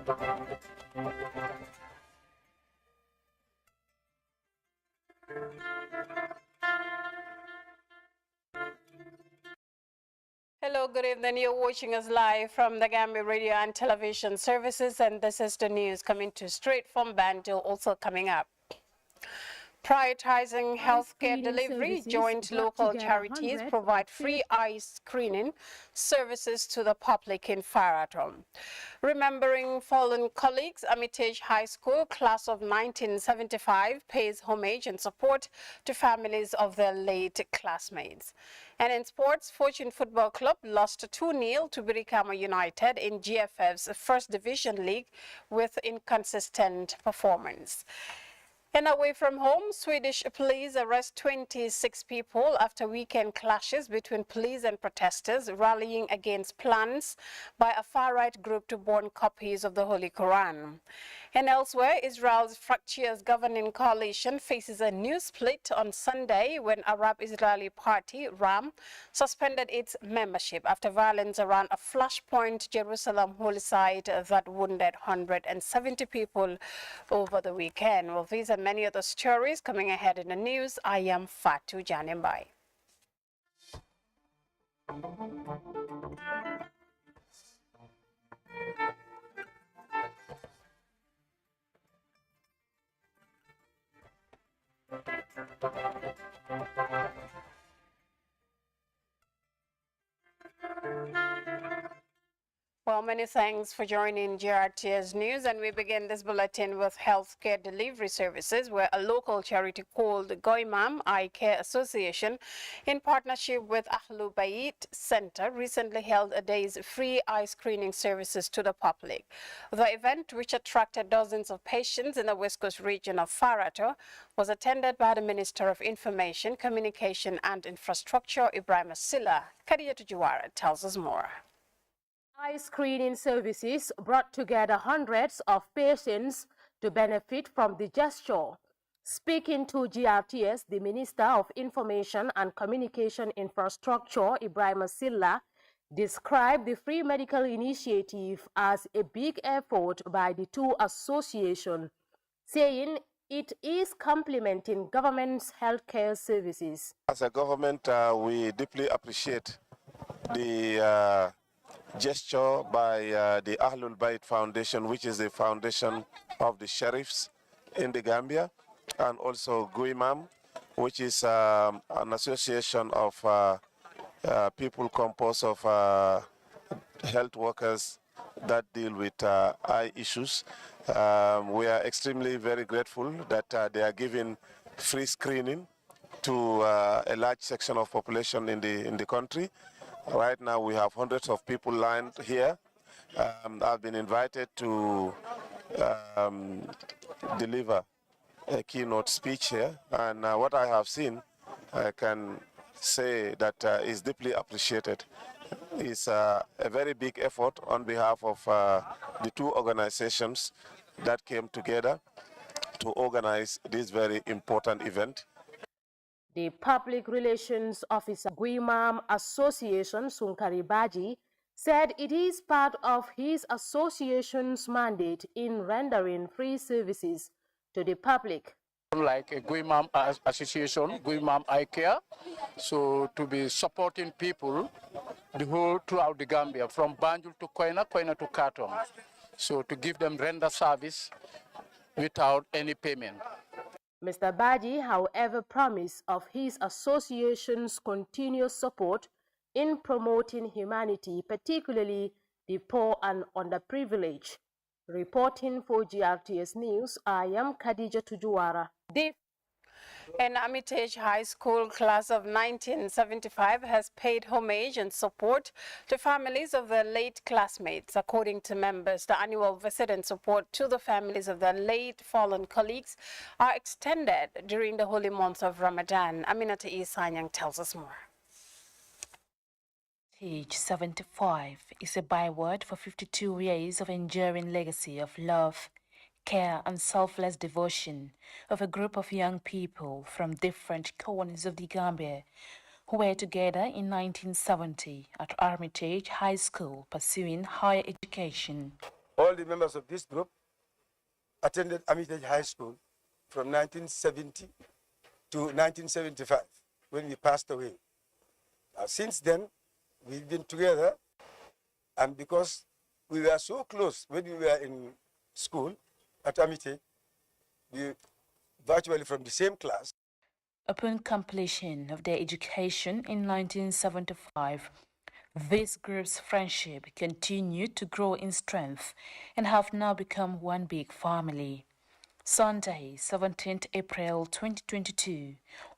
Hello, good evening. You're watching us live from the Gambia Radio and Television Services, and this is the news coming to straight from Banjul, also coming up. Prioritizing healthcare delivery, joint local charities provide free eye screening services to the public in Faraton. Remembering fallen colleagues, Armitage High School class of 1975 pays homage and support to families of their late classmates. And in sports, Fortune Football Club lost 2-0 to Birikama United in GFF's First Division League with inconsistent performance. And away from home, Swedish police arrest 26 people after weekend clashes between police and protesters rallying against plans by a far-right group to burn copies of the Holy Quran. And elsewhere, Israel's fractious governing coalition faces a new split on Sunday when Arab-Israeli party, RAM, suspended its membership after violence around a Flashpoint Jerusalem holy site that wounded 170 people over the weekend. Well, these and many other stories coming ahead in the news. I am Fatu Janimbai. Well, many thanks for joining GRTS News, and we begin this bulletin with healthcare delivery services, where a local charity called Goimam Eye Care Association, in partnership with Ahlul Bayt Center, recently held a day's free eye screening services to the public. The event, which attracted dozens of patients in the West Coast region of Farato, was attended by the Minister of Information, Communication and Infrastructure, Ibrahim Silla. Khadija Tujuwara tells us more. Eye screening services brought together hundreds of patients to benefit from the gesture. Speaking to GRTS, the Minister of Information and Communication Infrastructure, Ibrahim Silla, described the free medical initiative as a big effort by the two associations, saying it is complementing government's healthcare services. As a government, we deeply appreciate the gesture by the Ahlul Bayt Foundation, which is the foundation of the sheriffs in the Gambia, and also Guimam, which is an association of people composed of health workers that deal with eye issues. We are extremely very grateful that they are giving free screening to a large section of population in the country. Right now we have hundreds of people lined here. I've been invited to deliver a keynote speech here, and what I have seen, I can say that is deeply appreciated. It's a very big effort on behalf of the two organizations that came together to organize this very important event. The Public Relations Officer Guimam Association, Sunkari Baji, said it is part of his association's mandate in rendering free services to the public. Like a Guimam Association, Guimam Eye Care, so to be supporting people the whole throughout the Gambia, from Banjul to Koina, Koina to Kartong, so to give them render service without any payment. Mr. Baji, however, promised of his association's continuous support in promoting humanity, particularly the poor and underprivileged. Reporting for GRTS News, I am Khadija Tujuwara. An Armitage High School class of 1975 has paid homage and support to families of their late classmates. According to members, the annual visit and support to the families of their late fallen colleagues are extended during the holy month of Ramadan. Aminata Isanyang tells us more. Age 75 is a byword for 52 years of enduring legacy of love, care and selfless devotion of a group of young people from different corners of the Gambia who were together in 1970 at Armitage High School pursuing higher education. All the members of this group attended Armitage High School from 1970 to 1975 when we passed away. Since then, we've been together, and because we were so close when we were in school at Armitage, we virtually from the same class. Upon completion of their education in 1975, this group's friendship continued to grow in strength and have now become one big family. Sunday, 17th April 2022,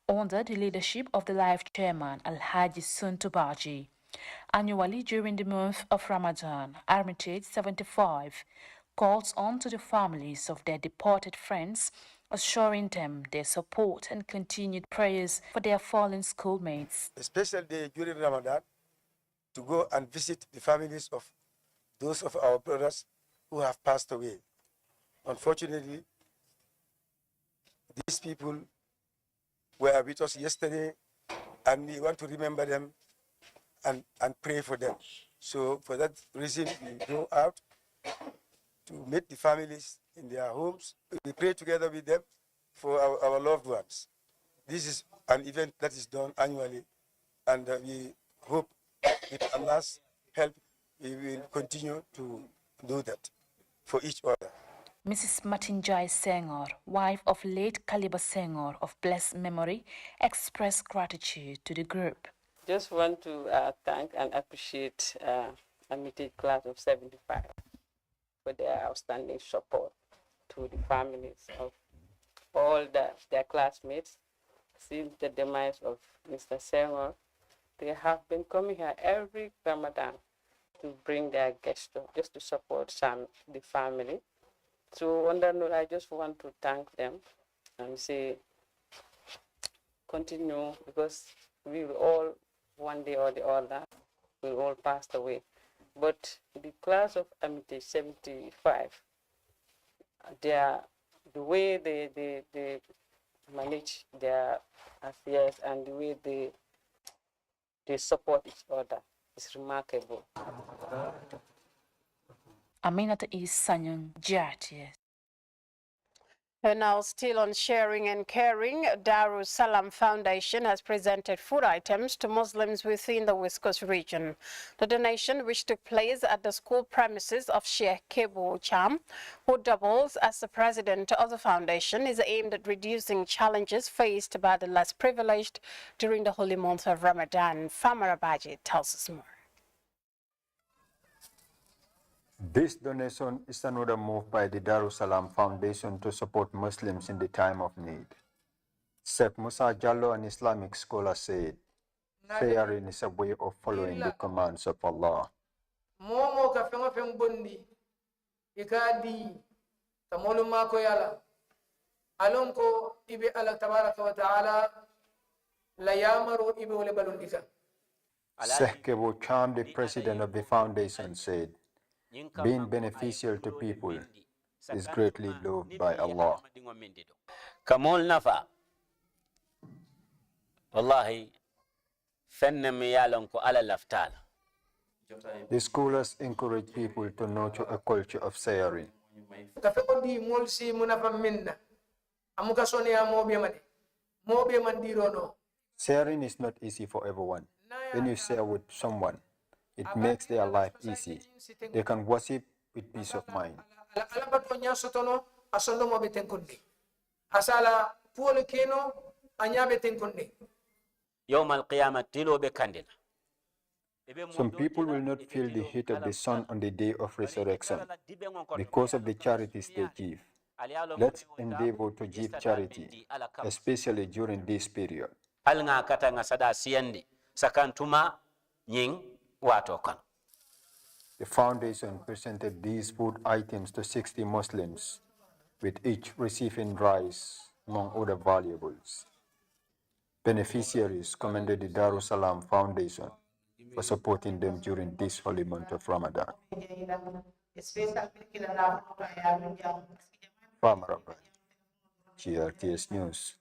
under the leadership of the life chairman Alhaji Suntubaji. Annually during the month of Ramadan, Armitage 75 calls on to the families of their departed friends, assuring them their support and continued prayers for their fallen schoolmates. A special day during Ramadan to go and visit the families of those of our brothers who have passed away. Unfortunately, these people were with us yesterday, and we want to remember them and pray for them. So for that reason, we go out to meet the families in their homes. We pray together with them for our loved ones. This is an event that is done annually, and we hope with Allah's help, we will continue to do that for each other. Mrs. Matinjai Senghor, wife of late Kaliba Senghor of blessed memory, expressed gratitude to the group. Just want to thank and appreciate Armitage Class of 75 for their outstanding support to the families of all their classmates. Since the demise of Mr. Senghor, they have been coming here every Ramadan to bring their gesture, just to support the family. So on that note, I just want to thank them and say, continue, because we will all, one day or the other, will all pass away. But the class of Armitage 75, the way they manage their affairs and the way they support each other is remarkable. Aminata is Sanyang Jati. And now, still on sharing and caring, Darus Salam Foundation has presented food items to Muslims within the West Coast region. The donation, which took place at the school premises of Sheikh Kebo Cham, who doubles as the president of the foundation, is aimed at reducing challenges faced by the less privileged during the holy month of Ramadan. Famara Baji tells us more. This donation is another move by the Darussalam Foundation to support Muslims in the time of need. Sheikh Musa Jallo, an Islamic scholar, said, sharing is a way of following the commands of Allah. Momo ka fengo feng bondi ikadi kamolu mako yala alonko ibe Allah tabaraka wa ta'ala la yamaru ibe wale balundika. Sheikh Kebo Cham, the president of the foundation, said, being beneficial to people is greatly loved by Allah. Kamol nafa wallahi fennem yalon ko ala laftal. The scholars encourage people to nurture a culture of sharing. Kafekodi molsi munafa minna amuka sone ya mobe mandirono. Sharing is not easy for everyone. When you share with someone, it makes their life easy. They can worship with peace of mind. Some people will not feel the heat of the sun on the day of resurrection because of the charities they give. Let's endeavor to give charity, especially during this period. The foundation presented these food items to 60 Muslims, with each receiving rice, among other valuables. Beneficiaries commended the Darussalam Foundation for supporting them during this holy month of Ramadan. Farmer, GRTS News.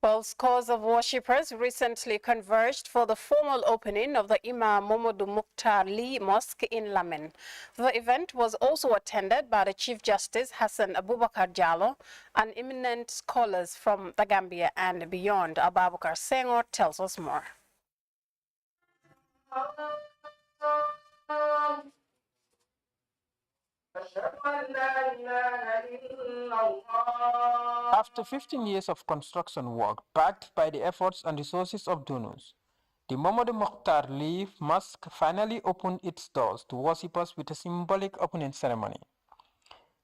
Well, scores of worshippers recently converged for the formal opening of the Imam Momodu Mukhtar Lee Mosque in Lamin. The event was also attended by the Chief Justice Hassan Abubakar Jallo and eminent scholars from the Gambia and beyond. Abubakar Senghor tells us more. After 15 years of construction work, backed by the efforts and resources of donors, the Momodu Mokhtar Lee Mosque finally opened its doors to worshippers with a symbolic opening ceremony.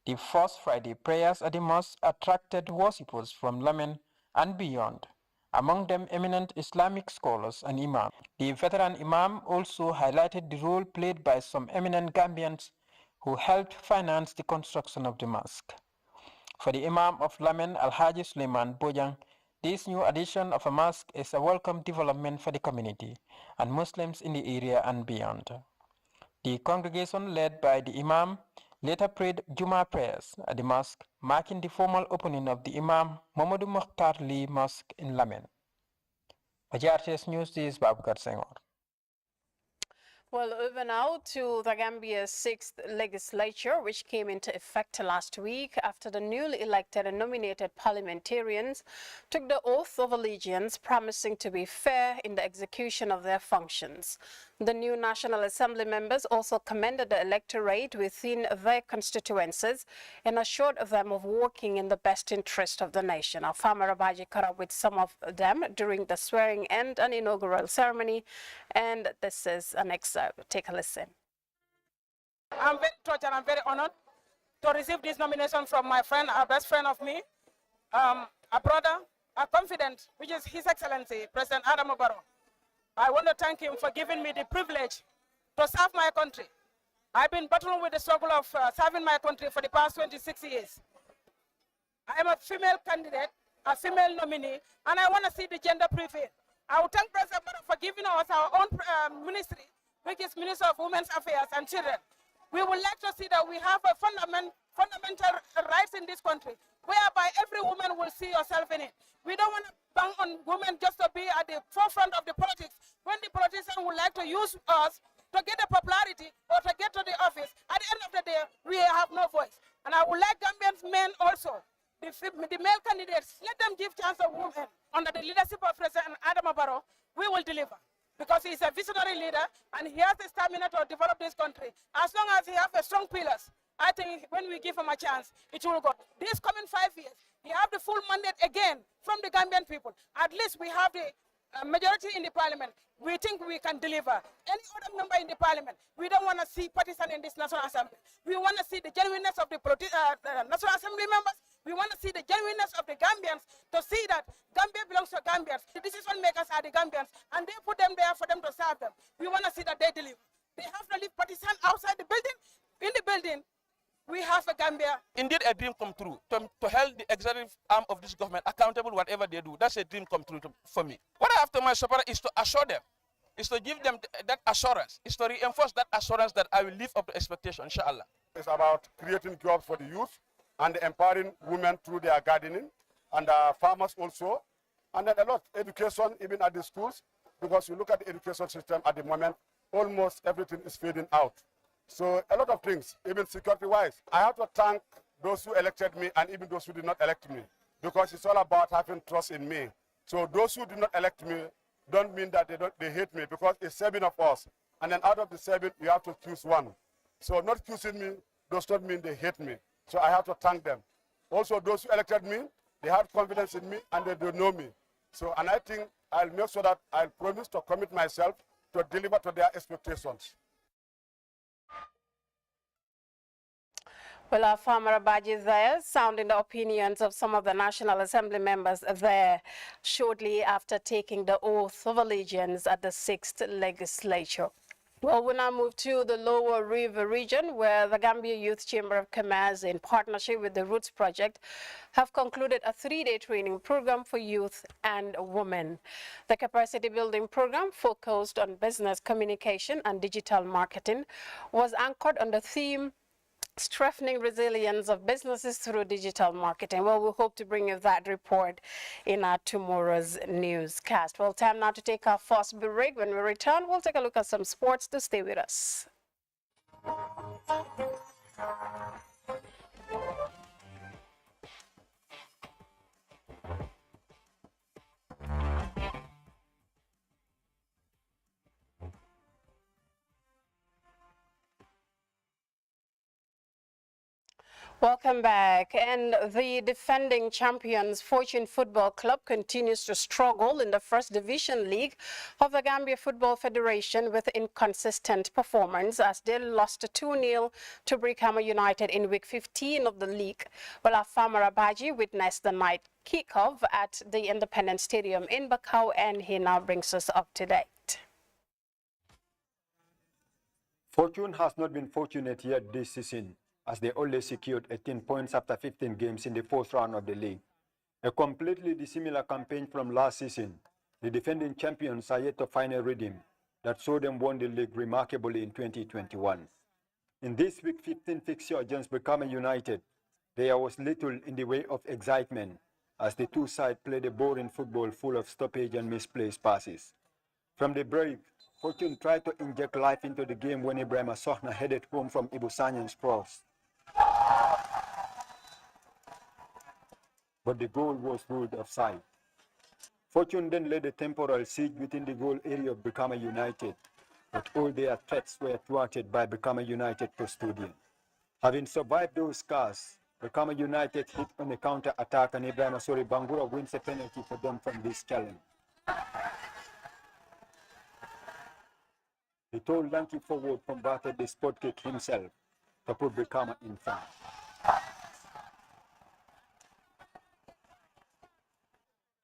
The first Friday prayers at the mosque attracted worshippers from Lamin and beyond, among them eminent Islamic scholars and imams. The veteran imam also highlighted the role played by some eminent Gambians who helped finance the construction of the mosque. For the Imam of Lamin, Alhaji Suleiman Bojang, this new addition of a mosque is a welcome development for the community and Muslims in the area and beyond. The congregation led by the Imam later prayed Juma prayers at the mosque, marking the formal opening of the Imam Momodu Mokhtar Lee Mosque in Lamin. For GRTS News, this is Babakar Senghor. Well, over now to the Gambia's 6th legislature, which came into effect last week after the newly elected and nominated parliamentarians took the oath of allegiance, promising to be fair in the execution of their functions. The new National Assembly members also commended the electorate within their constituencies and assured them of working in the best interest of the nation. Our farmer Abaji caught up with some of them during the swearing and an inaugural ceremony, and this is an excerpt. Take a listen. I'm very touched and I'm very honored to receive this nomination from my friend, a best friend of me, a brother, a confidant, which is His Excellency, President Adam Barrow. I want to thank him for giving me the privilege to serve my country. I've been battling with the struggle of serving my country for the past 26 years. I am a female candidate, a female nominee, and I want to see the gender prevail. I will thank President Barrow for giving us our own ministry, which is Minister of Women's Affairs and Children. We would like to see that we have a fundamental rights in this country, whereby every woman will see herself in it. We don't want to bang on women just to be at the forefront of the politics. When the politicians would like to use us to get the popularity or to get to the office, at the end of the day, we have no voice. And I would like Gambian men also, the male candidates, let them give chance to women. Under the leadership of President Adam Barrow, we will deliver. Because he's a visionary leader and he has the stamina to develop this country. As long as he has a strong pillars, I think when we give him a chance, it will go. This coming 5 years, he have the full mandate again from the Gambian people. At least we have the majority in the parliament. We think we can deliver. Any other member in the parliament, we don't want to see partisan in this National Assembly. We want to see the genuineness of the National Assembly members. We want to see the genuineness of the Gambians to see that Gambia belongs to Gambians. The decision makers are the Gambians, and they put them there for them to serve them. We want to see that they deliver. They have to leave partisan outside the building. In the building, we have a Gambia. Indeed, a dream come true. To hold the executive arm of this government accountable, whatever they do, that's a dream come true for me. What I have to my support is to assure them, is to give them that assurance, is to reinforce that assurance that I will live up to expectation, inshallah. It's about creating jobs for the youth and empowering women through their gardening and farmers also. And then a lot of education, even at the schools, because you look at the education system at the moment, almost everything is fading out. So a lot of things, even security-wise. I have to thank those who elected me and even those who did not elect me, because it's all about having trust in me. So those who did not elect me don't mean that they hate me, because it's 7 of us. And then out of the 7, you have to choose one. So not choosing me does not mean they hate me. So I have to thank them. Also, those who elected me, they have confidence in me and they don't know me. So, and I think I'll make sure that I'll promise to commit myself to deliver to their expectations. Well, our farmer Abaji there, sounding the opinions of some of the National Assembly members there shortly after taking the oath of allegiance at the 6th legislature. Well, we now move to the Lower River region, where the Gambia Youth Chamber of Commerce, in partnership with the Roots Project, have concluded a 3-day training program for youth and women. The capacity building program, focused on business communication and digital marketing, was anchored on the theme strengthening resilience of businesses through digital marketing. Well, we hope to bring you that report in our tomorrow's newscast. Well, time now to take our first break. When we return, we'll take a look at some sports. To stay with us. Welcome back. And the defending champions Fortune Football Club continues to struggle in the First Division League of the Gambia Football Federation with inconsistent performance as they lost 2-0 to Brikama United in week 15 of the league. Well, Afama Rabaji witnessed the night kickoff at the Independence Stadium in Bakau, and he now brings us up to date. Fortune has not been fortunate yet this season, as they only secured 18 points after 15 games in the fourth round of the league. A completely dissimilar campaign from last season, the defending champions are yet to find a rhythm that saw them won the league remarkably in 2021. In this week 15 fixture against Brikama United, there was little in the way of excitement as the two sides played a boring football full of stoppage and misplaced passes. From the break, Fortune tried to inject life into the game when Ibrahim Sohna headed home from Ibusanyan's cross. But the goal was ruled offside. Fortune then led a temporal siege within the goal area of Brikama United, but all their threats were thwarted by Brikama United custodian. Having survived those scars, Brikama United hit on a counter-attack and Ibrahim Asori Bangura wins a penalty for them from this challenge. The tall lanky forward converted the spot kick himself to put Brikama in front.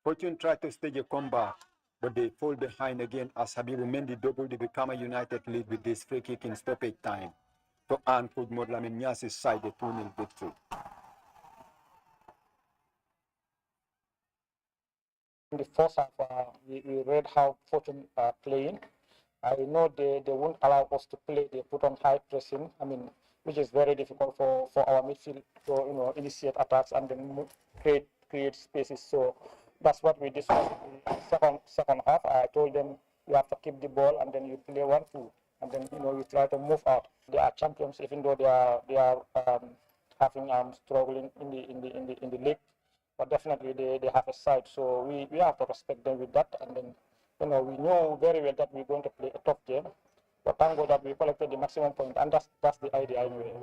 Fortune tried to stage a comeback, but they fall behind again as Habibu Mendy doubled the Brikama United lead with this free kick in stoppage time to earn Kudmod Laminyasi's side a 2-0 victory. In the first half, we read how Fortune are playing. I know they won't allow us to play. They put on high pressing, which is very difficult for our midfield to initiate attacks and then create spaces. So that's what we discussed in the second half. I told them you have to keep the ball and then you play 1-2, and then you try to move out. They are champions, even though they are having struggling in the league. But definitely they have a side, so we have to respect them with that. And then we know very well that we're going to play a tough game. But thank God that we collected the maximum point, and that's the idea anyway.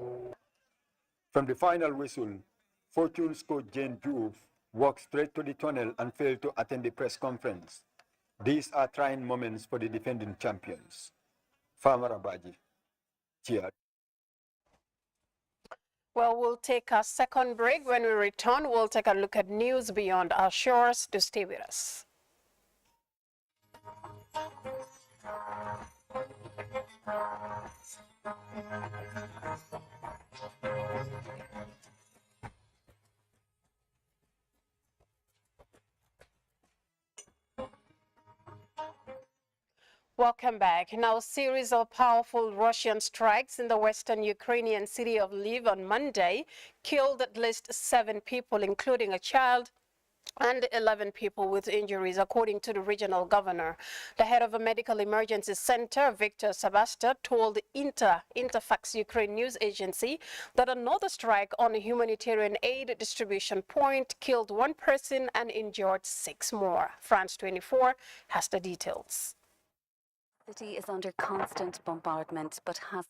From the final whistle, Fortune's coach Jane Juve walked straight to the tunnel and failed to attend the press conference. These are trying moments for the defending champions. Farmer Abaji. Cheers. Well, we'll take a second break. When we return, we'll take a look at news beyond our shores. To stay with us. Welcome back. Now, a series of powerful Russian strikes in the western Ukrainian city of Lviv on Monday killed at least 7 people, including a child, and 11 people with injuries, according to the regional governor. The head of a medical emergency center, Victor Sabasta, told Interfax Ukraine news agency that another strike on a humanitarian aid distribution point killed 1 person and injured 6 more. France 24 has the details. The city is under constant bombardment, but has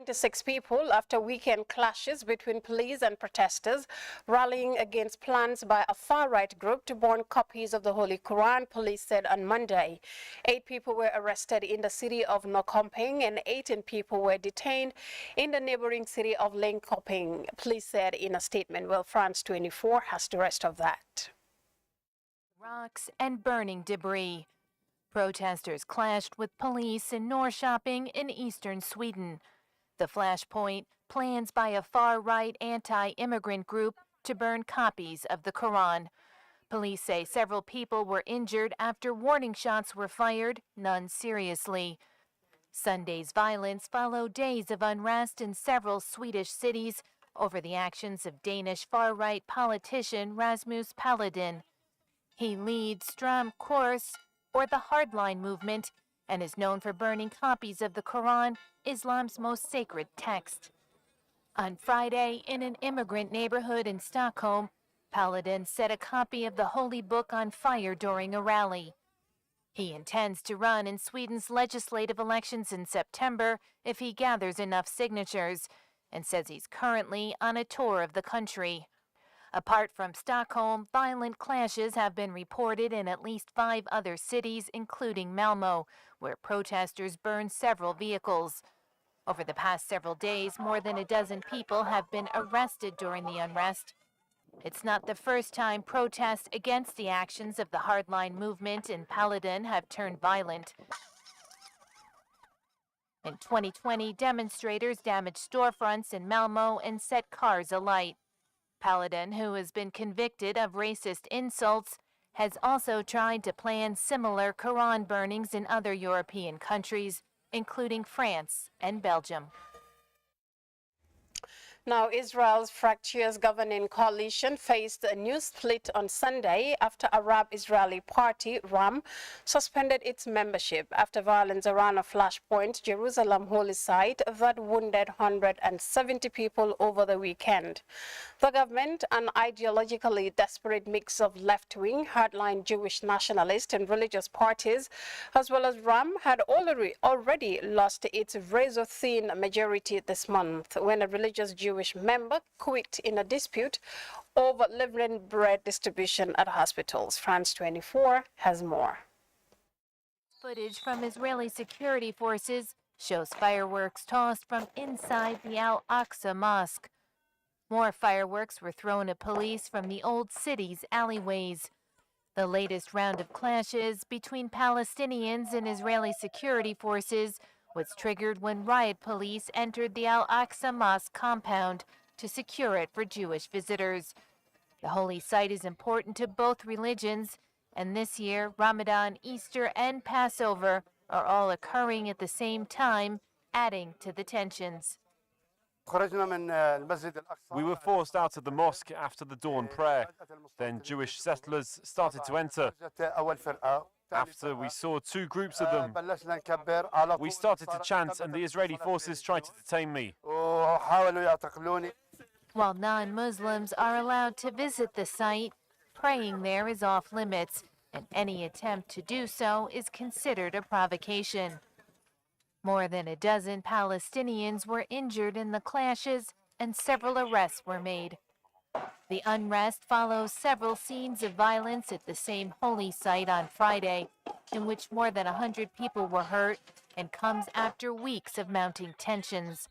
26 people after weekend clashes between police and protesters rallying against plans by a far-right group to burn copies of the Holy Quran, police said on Monday. 8 people were arrested in the city of Nokomping and 18 people were detained in the neighboring city of Lenkoping, police said in a statement. Well, France 24 has the rest of that. Rocks and burning debris. Protesters clashed with police in Norrköping in eastern Sweden. The flashpoint, plans by a far-right anti-immigrant group to burn copies of the Quran. Police say several people were injured after warning shots were fired, none seriously. Sunday's violence followed days of unrest in several Swedish cities over the actions of Danish far-right politician Rasmus Paludan. He leads Stram Kurs, or the Hardline movement, and is known for burning copies of the Quran, Islam's most sacred text. On Friday, in an immigrant neighborhood in Stockholm, Paludan set a copy of the holy book on fire during a rally. He intends to run in Sweden's legislative elections in September if he gathers enough signatures, and says he's currently on a tour of the country. Apart from Stockholm, violent clashes have been reported in at least 5 other cities, including Malmö, where protesters burned several vehicles. Over the past several days, more than a dozen people have been arrested during the unrest. It's not the first time protests against the actions of the hardline movement in Paludan have turned violent. In 2020, demonstrators damaged storefronts in Malmö and set cars alight. Paludan, who has been convicted of racist insults, has also tried to plan similar Quran burnings in other European countries, including France and Belgium. Now, Israel's fractious governing coalition faced a new split on Sunday after Arab-Israeli party, RAM, suspended its membership after violence around a flashpoint Jerusalem holy site that wounded 170 people over the weekend. The government, an ideologically desperate mix of left-wing, hardline Jewish nationalist and religious parties, as well as RAM, had already lost its razor-thin majority this month when a religious Jewish member quit in a dispute over leavened bread distribution at hospitals. France 24 has more. Footage from Israeli security forces shows fireworks tossed from inside the Al-Aqsa Mosque. More fireworks were thrown at police from the old city's alleyways. The latest round of clashes between Palestinians and Israeli security forces was triggered when riot police entered the Al-Aqsa Mosque compound to secure it for Jewish visitors. The holy site is important to both religions, and this year, Ramadan, Easter, and Passover are all occurring at the same time, adding to the tensions. We were forced out of the mosque after the dawn prayer. Then Jewish settlers started to enter. After we saw 2 groups of them, we started to chant and the Israeli forces tried to detain me. While non-Muslims are allowed to visit the site, praying there is off limits, and any attempt to do so is considered a provocation. More than a dozen Palestinians were injured in the clashes, and several arrests were made. The unrest follows several scenes of violence at the same holy site on Friday, in which more than 100 people were hurt, and comes after weeks of mounting tensions.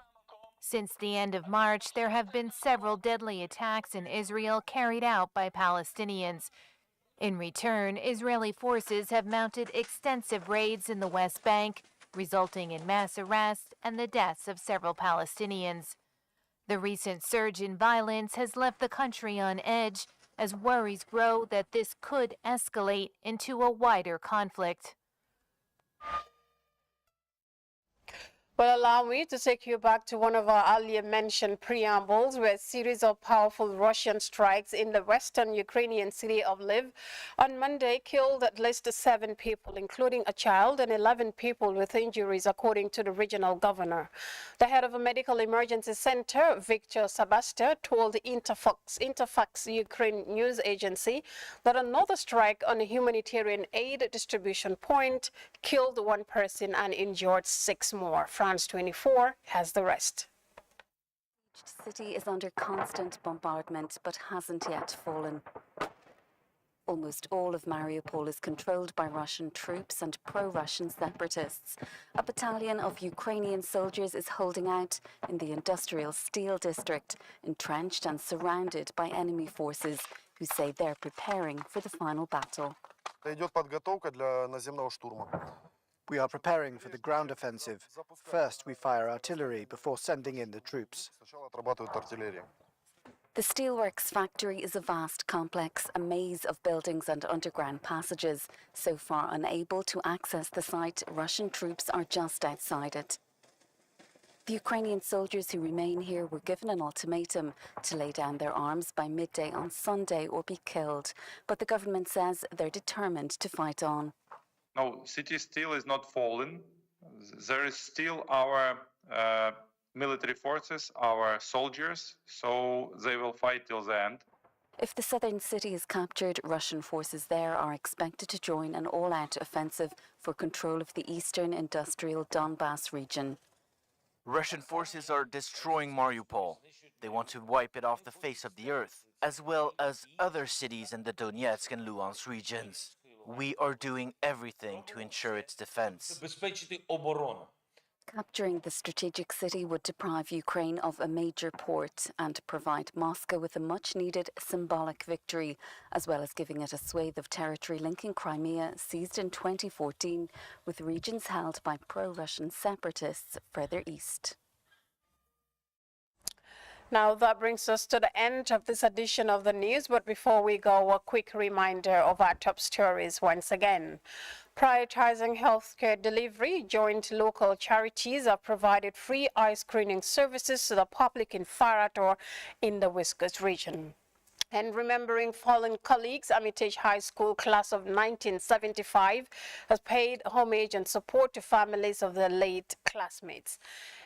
Since the end of March, there have been several deadly attacks in Israel carried out by Palestinians. In return, Israeli forces have mounted extensive raids in the West Bank, resulting in mass arrests and the deaths of several Palestinians. The recent surge in violence has left the country on edge as worries grow that this could escalate into a wider conflict. Well, allow me to take you back to one of our earlier mentioned preambles, where a series of powerful Russian strikes in the western Ukrainian city of Lviv on Monday killed at least 7 people, including a child, and 11 people with injuries, according to the regional governor. The head of a medical emergency center, Victor Sabasta, told the Interfax Ukraine news agency that another strike on a humanitarian aid distribution point killed 1 person and injured 6 more. France 24 has the rest. The city is under constant bombardment but hasn't yet fallen. Almost all of Mariupol is controlled by Russian troops and pro-Russian separatists. A battalion of Ukrainian soldiers is holding out in the industrial steel district, entrenched and surrounded by enemy forces who say they're preparing for the final battle. We are preparing for the ground offensive. First, we fire artillery before sending in the troops. The steelworks factory is a vast complex, a maze of buildings and underground passages. So far unable to access the site, Russian troops are just outside it. The Ukrainian soldiers who remain here were given an ultimatum to lay down their arms by midday on Sunday or be killed. But the government says they're determined to fight on. No, city still is not fallen. There is still our military forces, our soldiers, so they will fight till the end. If the southern city is captured, Russian forces there are expected to join an all-out offensive for control of the eastern industrial Donbass region. Russian forces are destroying Mariupol. They want to wipe it off the face of the earth, as well as other cities in the Donetsk and Luhansk regions. We are doing everything to ensure its defense. Capturing the strategic city would deprive Ukraine of a major port and provide Moscow with a much-needed symbolic victory, as well as giving it a swathe of territory linking Crimea, seized in 2014, with regions held by pro-Russian separatists further east. Now that brings us to the end of this edition of the news, but before we go, a quick reminder of our top stories once again. Prioritizing healthcare delivery, joint local charities have provided free eye screening services to the public in Farator in the Whiskers region. And remembering fallen colleagues, Armitage High School class of 1975 has paid homage and support to families of their late classmates.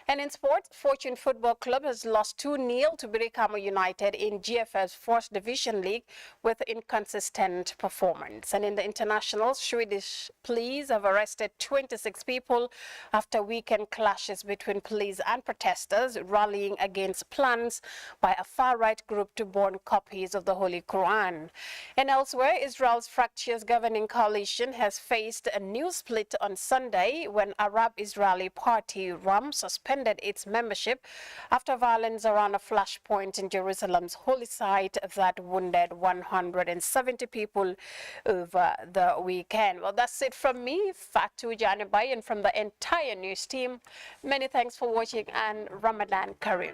And in sports, Fortune Football Club has lost 2-0 to Birikama United in GFL's 4th Division League with inconsistent performance. And in the internationals, Swedish police have arrested 26 people after weekend clashes between police and protesters rallying against plans by a far-right group to burn copies of the Holy Quran. And elsewhere, Israel's fractious governing coalition has faced a new split on Sunday when Arab-Israeli party RAM suspended its membership after violence around a flashpoint in Jerusalem's holy site that wounded 170 people over the weekend. Well, that's it from me, Fatu Janibai, and from the entire news team. Many thanks for watching, and Ramadan Kareem.